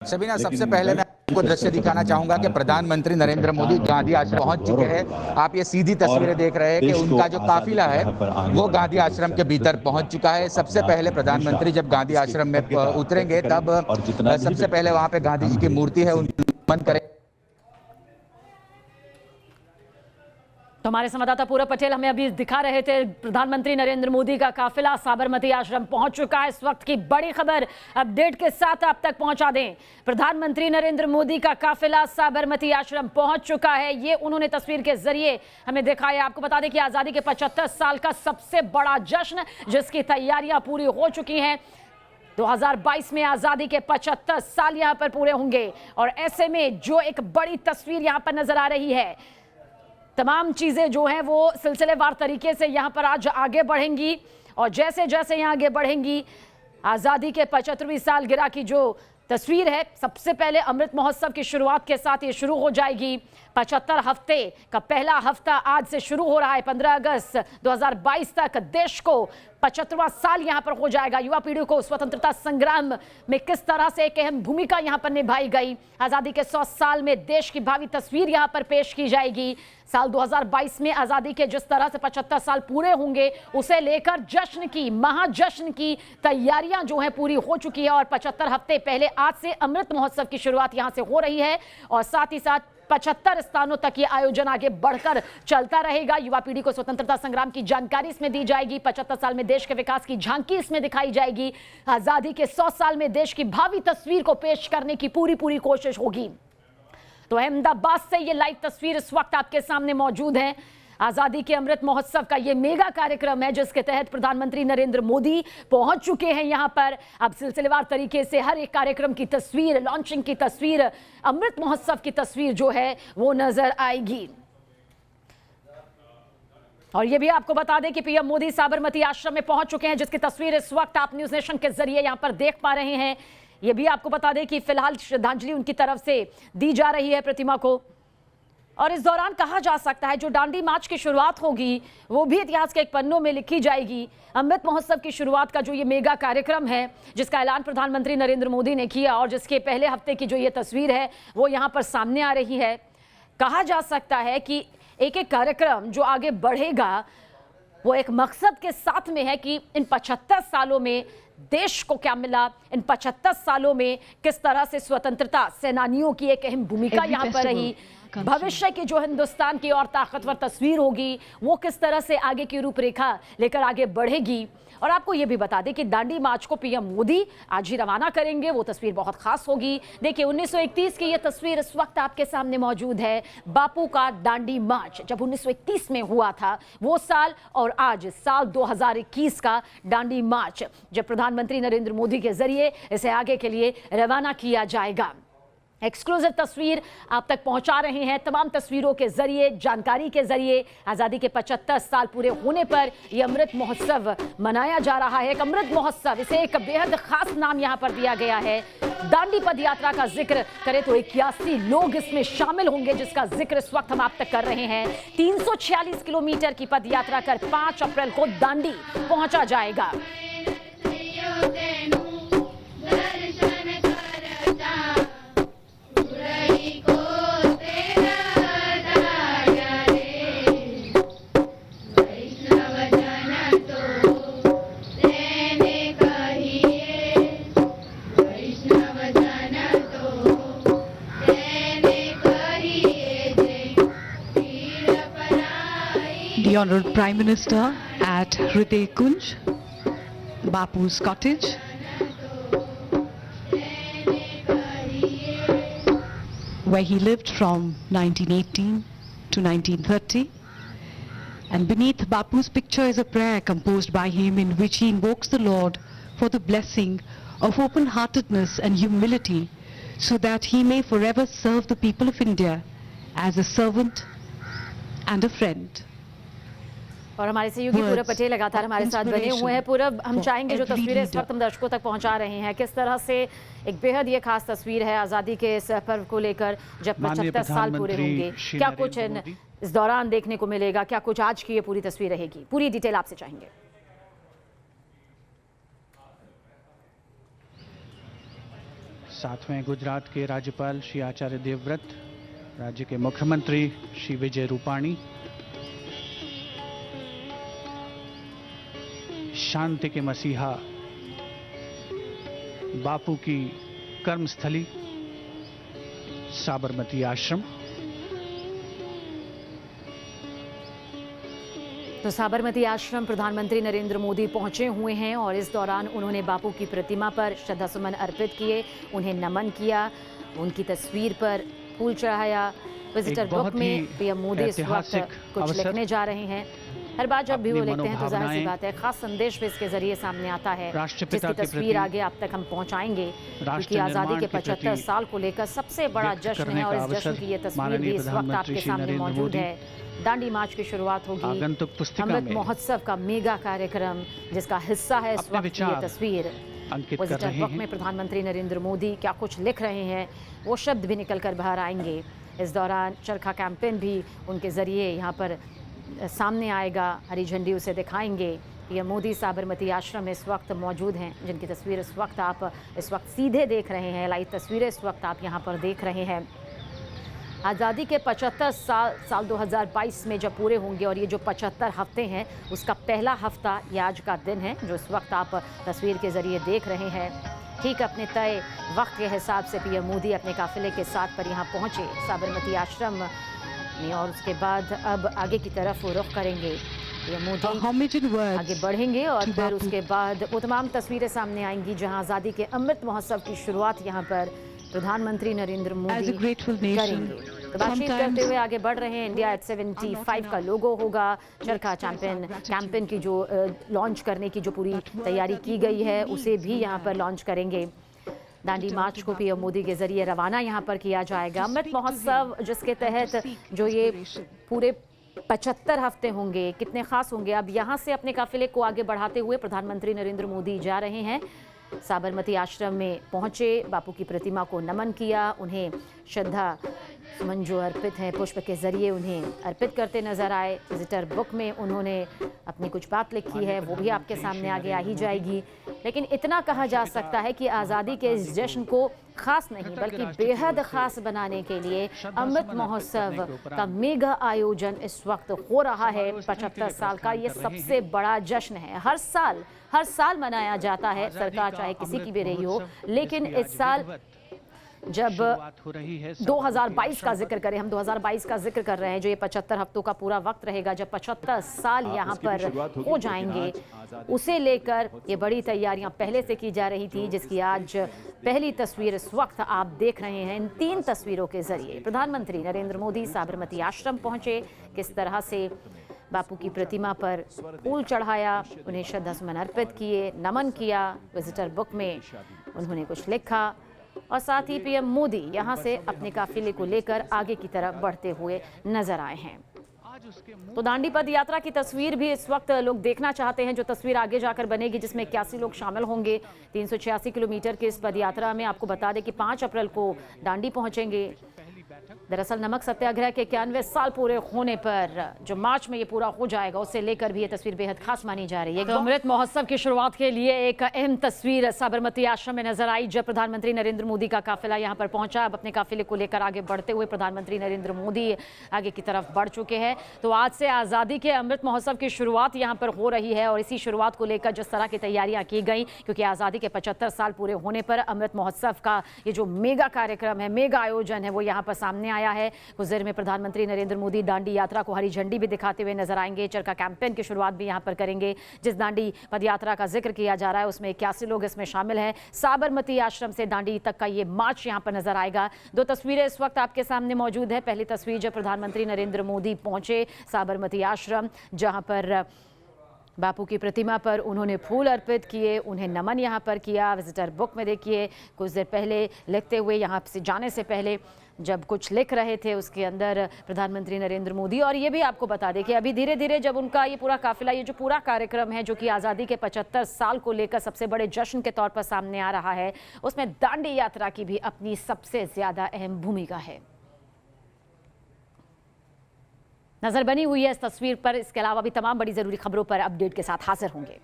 सबीना, सबसे पहले मैं आपको दृश्य दिखाना चाहूंगा कि प्रधानमंत्री नरेंद्र मोदी गांधी आश्रम पहुंच चुके हैं। आप ये सीधी तस्वीरें देख रहे हैं कि उनका जो काफिला है वो गांधी आश्रम के भीतर पहुंच चुका है। सबसे पहले प्रधानमंत्री जब गांधी आश्रम में उतरेंगे तब सबसे पहले वहां पे गांधी जी की मूर्ति है उनको नमन करें। तो हमारे संवाददाता पूरब पटेल हमें अभी दिखा रहे थे प्रधानमंत्री नरेंद्र मोदी का काफिला साबरमती आश्रम पहुंच चुका है। इस वक्त की बड़ी खबर अपडेट के साथ आप तक पहुंचा दें। प्रधानमंत्री नरेंद्र मोदी का काफिला साबरमती आश्रम पहुंच चुका है। ये उन्होंने तस्वीर के जरिए हमें दिखाया। आपको बता दें कि आजादी के 75 साल का सबसे बड़ा जश्न जिसकी तैयारियां पूरी हो चुकी हैं। 2022 में आजादी के 75 साल यहां पर पूरे होंगे और ऐसे में जो एक बड़ी तस्वीर यहां पर नजर आ रही है, तमाम चीजें जो हैं वो सिलसिलेवार तरीके से यहां पर आज आगे बढ़ेंगी और जैसे जैसे यहां आगे बढ़ेंगी आजादी के 75वीं सालगिरह की जो तस्वीर है, सबसे पहले अमृत महोत्सव की शुरुआत के साथ ये शुरू हो जाएगी। 75 हफ्ते का पहला हफ्ता आज से शुरू हो रहा है। 15 अगस्त 2022 तक देश को 75वां साल यहां पर हो जाएगा। युवा पीढ़ी को स्वतंत्रता संग्राम में किस तरह से एक अहम भूमिका यहां पर निभाई गई, आजादी के 100 साल में देश की भावी तस्वीर यहां पर पेश की जाएगी। साल 2022 में आजादी के जिस तरह से 75 साल पूरे होंगे उसे लेकर जश्न की, महाजश्न की तैयारियां जो हैं पूरी हो चुकी है और 75 हफ्ते पहले आज से अमृत महोत्सव की शुरुआत यहां से हो रही है और साथ ही साथ 75 स्थानों तक ये आयोजन आगे बढ़कर चलता रहेगा। युवा पीढ़ी को स्वतंत्रता संग्राम की जानकारी इसमें दी जाएगी। 75 साल में देश के विकास की झांकी इसमें दिखाई जाएगी। आजादी के 100 साल में देश की भावी तस्वीर को पेश करने की पूरी कोशिश होगी। तो अहमदाबाद से ये लाइव तस्वीर इस वक्त आपके सामने मौजूद है। आजादी के अमृत महोत्सव का ये मेगा कार्यक्रम है जिसके तहत प्रधानमंत्री नरेंद्र मोदी पहुंच चुके हैं यहां पर। अब सिलसिलेवार तरीके से हर एक कार्यक्रम की तस्वीर, लॉन्चिंग की तस्वीर, अमृत महोत्सव की तस्वीर जो है वो नजर आएगी। और ये भी आपको बता दें कि पीएम मोदी साबरमती आश्रम में पहुंच चुके हैं जिसकी तस्वीर इस वक्त आप न्यूज नेशन के जरिए यहां पर देख पा रहे हैं। ये भी आपको बता दें कि फिलहाल श्रद्धांजलि उनकी तरफ से दी जा रही है प्रतिमा को और इस दौरान कहा जा सकता है जो दांडी मार्च की शुरुआत होगी वो भी इतिहास के एक पन्नों में लिखी जाएगी। अमृत महोत्सव की शुरुआत का जो ये मेगा कार्यक्रम है जिसका ऐलान प्रधानमंत्री नरेंद्र मोदी ने किया और जिसके पहले हफ्ते की जो ये तस्वीर है वो यहाँ पर सामने आ रही है। कहा जा सकता है कि एक एक कार्यक्रम जो आगे बढ़ेगा वो एक मकसद के साथ में है कि इन 75 सालों में देश को क्या मिला, इन 75 सालों में किस तरह से स्वतंत्रता सेनानियों की एक अहम भूमिका यहाँ पर रही, भविष्य की जो हिंदुस्तान की और ताकतवर तस्वीर होगी वो किस तरह से आगे की रूपरेखा लेकर आगे बढ़ेगी। और आपको ये भी बता दें कि दांडी मार्च को पीएम मोदी आज ही रवाना करेंगे। वो तस्वीर बहुत खास होगी। देखिए 1931 की ये तस्वीर इस वक्त आपके सामने मौजूद है। बापू का दांडी मार्च जब 1931 में हुआ था वो साल और आज साल 2021 का दांडी मार्च जब प्रधानमंत्री नरेंद्र मोदी के जरिए इसे आगे के लिए रवाना किया जाएगा। एक्सक्लूसिव तस्वीर आप तक पहुंचा रहे हैं तमाम तस्वीरों के जरिए, जानकारी के जरिए। आज़ादी के 75 साल पूरे होने पर यह अमृत महोत्सव मनाया जा रहा है। एक अमृत महोत्सव, इसे एक बेहद खास नाम यहां पर दिया गया है। दांडी पद यात्रा का जिक्र करें तो 81 लोग इसमें शामिल होंगे जिसका जिक्र इस वक्त हम आप तक कर रहे हैं। 346 किलोमीटर की पद यात्रा कर 5 अप्रैल को दांडी पहुंचा जाएगा। The Honourable Prime Minister at Hriday Kunj, Bapu's cottage. Where he lived from 1918 to 1930. And beneath Bapu's picture is a prayer composed by him in which he invokes the Lord for the blessing of open-heartedness and humility so that he may forever serve the people of India as a servant and a friend. और हमारे सहयोगी पूरब पटेल लगातार हमारे साथ बने हुए हैं। पूरब, हम चाहेंगे जो तस्वीरें इस वक्त हम दर्शकों तक पहुंचा रहे हैं किस तरह से एक बेहद ये खास तस्वीर है आज़ादी के इस पर्व को लेकर जब 75 साल पूरे होंगे, क्या कुछ इस दौरान देखने को मिलेगा, क्या कुछ आज की ये पूरी तस्वीर रहेगी, पूरी डिटेल आपसे चाहेंगे। साथ में गुजरात के राज्यपाल श्री आचार्य देवव्रत, राज्य के मुख्यमंत्री श्री विजय रूपाणी, शांति के मसीहा बापू की कर्मस्थली साबरमती आश्रम। तो साबरमती आश्रम प्रधानमंत्री नरेंद्र मोदी पहुंचे हुए हैं और इस दौरान उन्होंने बापू की प्रतिमा पर श्रद्धासुमन अर्पित किए, उन्हें नमन किया, उनकी तस्वीर पर फूल चढ़ाया। विजिटर बुक में पीएम मोदी इस वक्त कुछ लिखने जा रहे हैं। हर बार जब भी वो लिखते हैं तो जाहिर सी बात है खास संदेश भी इसके जरिए सामने आता है, जिसकी तस्वीर आगे आप तक हम पहुंचाएंगे, क्योंकि आजादी के 75 साल को लेकर सबसे बड़ा जश्न है और इस जश्न की ये तस्वीर भी इस वक्त आपके सामने मौजूद है। दांडी मार्च की शुरुआत होगी, अमृत महोत्सव का मेगा कार्यक्रम जिसका हिस्सा है इस वक्त की ये तस्वीर। विजिटर बुक में प्रधानमंत्री नरेंद्र मोदी क्या कुछ लिख रहे हैं वो शब्द भी निकल कर बाहर आएंगे। इस दौरान चरखा कैंपेन भी उनके जरिए यहाँ पर सामने आएगा, हरी झंडी उसे दिखाएंगे। पीएम मोदी साबरमती आश्रम में इस वक्त मौजूद हैं, जिनकी तस्वीर इस वक्त आप सीधे देख रहे हैं, लाइव तस्वीरें इस वक्त आप यहाँ पर देख रहे हैं। आज़ादी के 75 साल 2022 में जब पूरे होंगे और ये जो 75 हफ्ते हैं उसका पहला हफ्ता ये आज का दिन है जो इस वक्त आप तस्वीर के ज़रिए देख रहे हैं। ठीक अपने तय वक्त के हिसाब से पीएम मोदी अपने काफिले के साथ पर यहाँ पहुँचे साबरमती आश्रम में और उसके बाद अब आगे की तरफ वो रुख करेंगे। पीएम मोदी आगे बढ़ेंगे और फिर उसके बाद वो तमाम तस्वीरें सामने आएंगी जहाँ आज़ादी के अमृत महोत्सव की शुरुआत यहाँ पर प्रधानमंत्री नरेंद्र मोदी करेंगे। तो बातचीत करते हुए आगे बढ़ रहे हैं। इंडिया एट 75 का लोगो होगा। चरखा कैंपेन की जो लॉन्च करने की जो पूरी तैयारी की गई है उसे भी यहाँ पर लॉन्च करेंगे। दांडी मार्च को पीएम मोदी के जरिए रवाना यहाँ पर किया जाएगा। अमृत महोत्सव जिसके तहत जो ये पूरे 75 हफ्ते होंगे कितने खास होंगे। अब यहाँ से अपने काफिले को आगे बढ़ाते हुए प्रधानमंत्री नरेंद्र मोदी जा रहे हैं। साबरमती आश्रम में पहुंचे, बापू की प्रतिमा को नमन किया, उन्हें श्रद्धा सुमन जो अर्पित हैं पुष्प के जरिए उन्हें अर्पित करते नजर आए। विजिटर बुक में उन्होंने अपनी कुछ बात लिखी है वो भी आपके सामने आगे आ ही जाएगी। लेकिन इतना कहा जा सकता है कि आज़ादी के इस जश्न को खास नहीं बल्कि बेहद खास बनाने के लिए अमृत महोत्सव का मेगा आयोजन इस वक्त हो रहा है। 75 साल का ये सबसे बड़ा जश्न है। हर साल मनाया जाता है, सरकार चाहे किसी की भी रही हो, लेकिन इस साल जब 2022 का जिक्र करें, हम 2022 का जिक्र कर रहे हैं, जो ये 75 हफ्तों का पूरा वक्त रहेगा, जब 75 साल यहाँ पर हो जाएंगे, उसे लेकर ये बड़ी तैयारियां पहले से की जा रही थी, जिसकी आज पहली तस्वीर इस वक्त आप देख रहे हैं। इन 3 तस्वीरों के जरिए प्रधानमंत्री नरेंद्र मोदी साबरमती आश्रम पहुंचे, किस तरह से बापू की प्रतिमा पर फूल चढ़ाया, उन्हें श्रद्धासुमन अर्पित किए, नमन किया। विजिटर बुक में उन्होंने कुछ लिखा और साथ ही पीएम मोदी यहां से अपने काफिले को लेकर आगे की तरफ बढ़ते हुए नजर आए हैं। तो दांडी पद यात्रा की तस्वीर भी इस वक्त लोग देखना चाहते हैं, जो तस्वीर आगे जाकर बनेगी, जिसमें 81 लोग शामिल होंगे। 386 किलोमीटर की इस पद यात्रा में आपको बता दें कि 5 अप्रैल को दांडी पहुंचेंगे। दरअसल नमक सत्याग्रह के 91 साल पूरे होने पर जो मार्च में ये पूरा हो जाएगा, उससे लेकर भी ये तस्वीर बेहद खास मानी जा रही है। तो अमृत महोत्सव की शुरुआत के लिए एक अहम तस्वीर साबरमती आश्रम में नजर आई जब प्रधानमंत्री नरेंद्र मोदी का काफिला यहाँ पर पहुंचा। अब अपने काफिले को लेकर आगे बढ़ते हुए प्रधानमंत्री नरेंद्र मोदी आगे की तरफ बढ़ चुके हैं। तो आज से आज़ादी के अमृत महोत्सव की शुरुआत यहाँ पर हो रही है और इसी शुरुआत को लेकर जिस तरह की तैयारियां की गई, क्योंकि आज़ादी के 75 साल पूरे होने पर अमृत महोत्सव का ये जो मेगा कार्यक्रम है, मेगा आयोजन है, वो यहाँ पर सामने आया है। कुछ देर में प्रधानमंत्री नरेंद्र मोदी दांडी यात्रा को हरी झंडी भी दिखाते हुए नजर आएंगे। चरखा कैंपेन की शुरुआत भी यहां पर करेंगे। जिस दांडी पद यात्रा का जिक्र किया जा रहा है उसमें 81 लोग इसमें शामिल हैं। साबरमती आश्रम से दांडी तक का ये मार्च यहां पर नजर आएगा। 2 तस्वीरें इस वक्त आपके सामने मौजूद है। पहली तस्वीर जब प्रधानमंत्री नरेंद्र मोदी पहुंचे साबरमती आश्रम, जहां पर बापू की प्रतिमा पर उन्होंने फूल अर्पित किए, उन्हें नमन यहाँ पर किया। विजिटर बुक में देखिए कुछ देर पहले लिखते हुए, यहाँ से जाने से पहले जब कुछ लिख रहे थे उसके अंदर प्रधानमंत्री नरेंद्र मोदी। और ये भी आपको बता दें कि अभी धीरे धीरे जब उनका ये पूरा काफिला, ये जो पूरा कार्यक्रम है जो कि आज़ादी के 75 साल को लेकर सबसे बड़े जश्न के तौर पर सामने आ रहा है, उसमें दांडी यात्रा की भी अपनी सबसे ज्यादा अहम भूमिका है। नजर बनी हुई है इस तस्वीर पर। इसके अलावा भी तमाम बड़ी जरूरी खबरों पर अपडेट के साथ हाजिर होंगे।